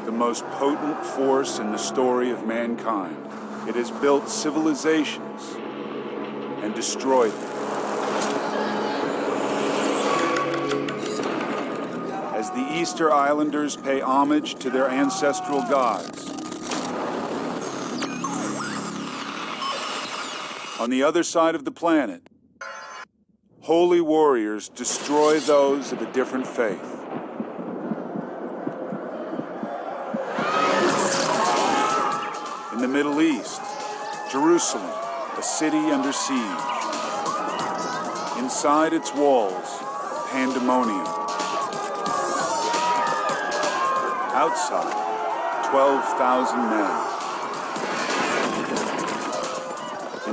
the most potent force in the story of mankind. It has built civilizations and destroyed them. As the Easter Islanders pay homage to their ancestral gods, on the other side of the planet, holy warriors destroy those of a different faith. In the Middle East, Jerusalem, a city under siege. Inside its walls, pandemonium. Outside, 12,000 men,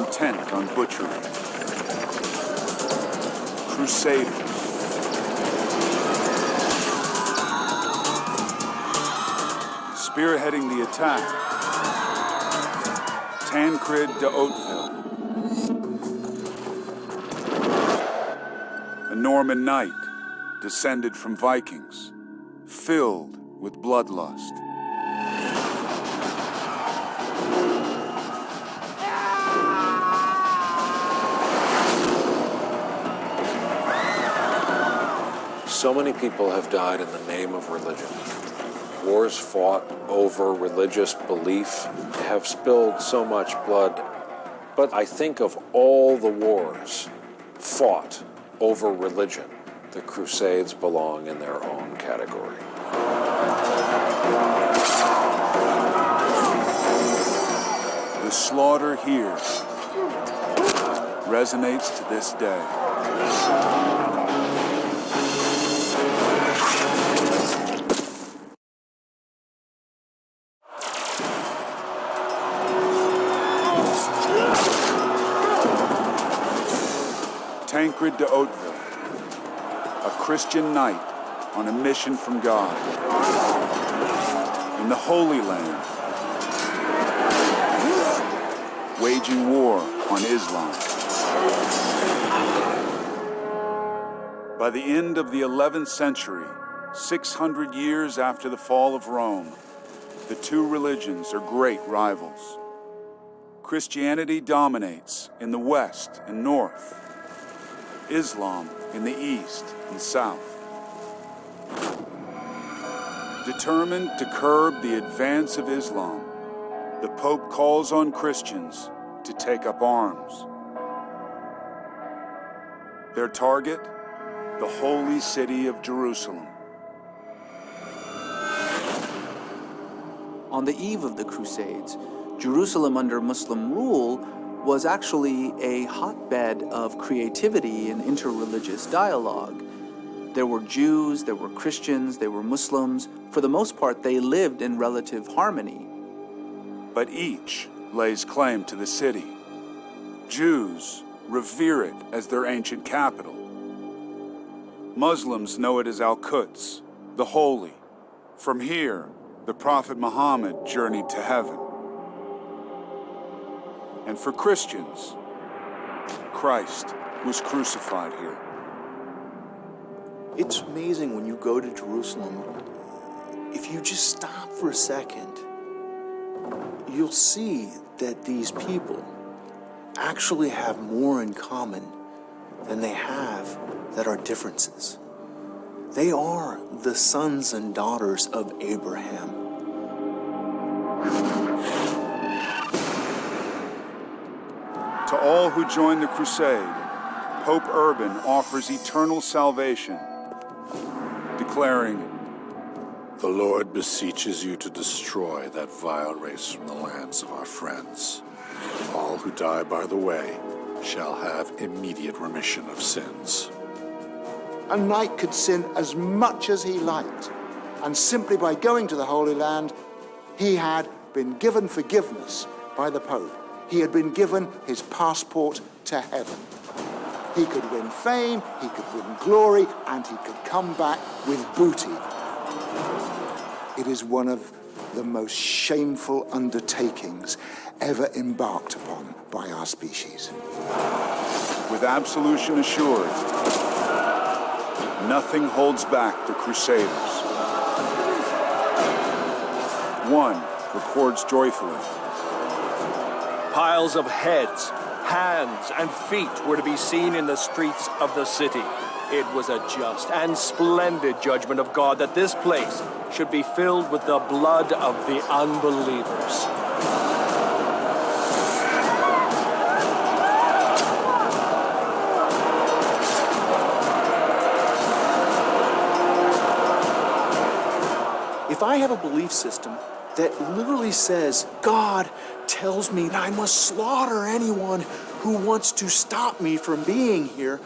intent on butchery. Crusades. Spearheading the attack, Tancred de Hauteville, a Norman knight descended from Vikings, filled with bloodlust. So many people have died in the name of religion. Wars fought over religious belief have spilled so much blood. But I think of all the wars fought over religion, the Crusades belong in their own category. The slaughter here resonates to this day. Tancred de Hauteville, a Christian knight on a mission from God. In the Holy Land, waging war on Islam. By the end of the 11th century, 600 years after the fall of Rome, the two religions are great rivals. Christianity dominates in the west and north, Islam in the east and south. Determined to curb the advance of Islam, the Pope calls on Christians to take up arms. Their target, the holy city of Jerusalem. On the eve of the Crusades, Jerusalem under Muslim rule was actually a hotbed of creativity and interreligious dialogue. There were Jews, there were Christians, there were Muslims. For the most part, they lived in relative harmony. But each lays claim to the city. Jews revere it as their ancient capital. Muslims know it as Al-Quds, the holy. From here, the Prophet Muhammad journeyed to heaven. And for Christians, Christ was crucified here. It's amazing when you go to Jerusalem, if you just stop for a second, you'll see that these people actually have more in common than they have that are differences. They are the sons and daughters of Abraham. To all who join the crusade, Pope Urban offers eternal salvation, declaring, "The Lord beseeches you to destroy that vile race from the lands of our friends. All who die by the way shall have immediate remission of sins." A knight could sin as much as he liked, and simply by going to the Holy Land, he had been given forgiveness by the Pope. He had been given his passport to heaven. He could win fame, he could win glory, and he could come back with booty. It is one of the most shameful undertakings ever embarked upon by our species. with absolution assured, nothing holds back the Crusaders. 1 records joyfully. Piles of heads, hands, and feet were to be seen in the streets of the city. It was a just and splendid judgment of God that this place should be filled with the blood of the unbelievers. If I have a belief system that literally says, God tells me that I must slaughter anyone who wants to stop me from being here,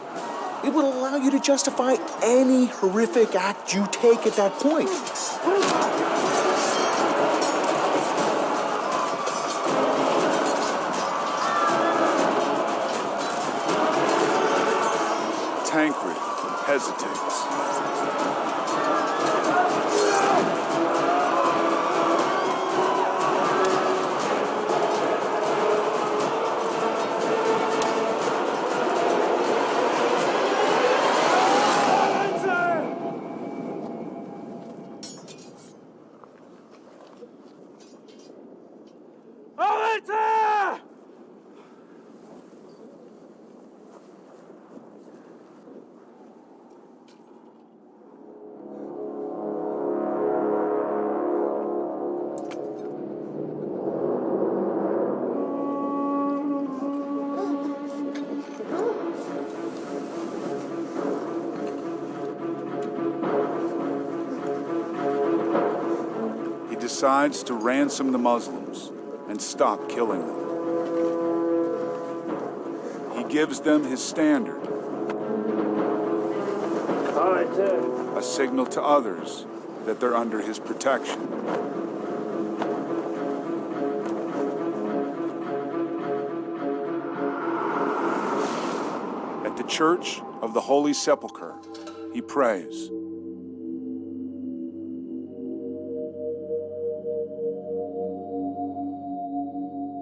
it would allow you to justify any horrific act you take at that point. Tancred hesitates. Decides to ransom the Muslims and stop killing them. He gives them his standard, a signal to others that they're under his protection. At the Church of the Holy Sepulchre, he prays.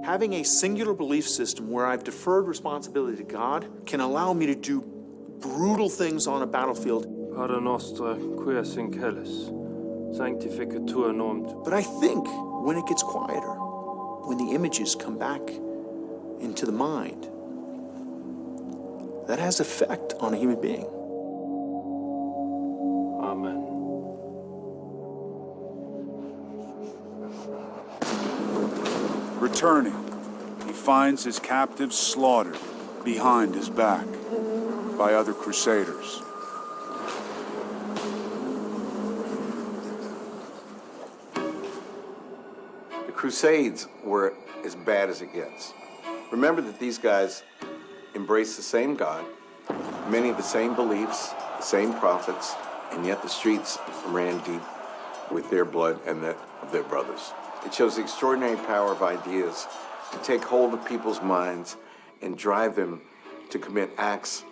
Having a singular belief system where I've deferred responsibility to God can allow me to do brutal things on a battlefield. Pater Noster, quies in celis, sanctificatur nomen tuum. But I think when it gets quieter, when the images come back into the mind, that has effect on a human being. Amen. Returning, he finds his captives slaughtered behind his back by other crusaders. The Crusades were as bad as it gets. Remember that these guys embraced the same God, many of the same beliefs, the same prophets, and yet the streets ran deep with their blood and that of their brothers. It shows the extraordinary power of ideas to take hold of people's minds and drive them to commit acts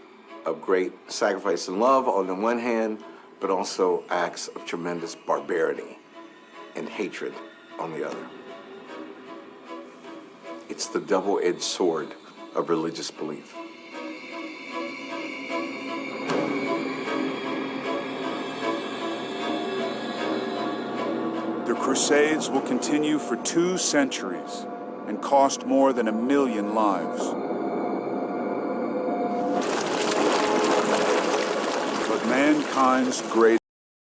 of great sacrifice and love on the one hand, but also acts of tremendous barbarity and hatred on the other. It's the double-edged sword of religious belief. The Crusades will continue for 2 centuries and cost more than 1 million lives. But mankind's great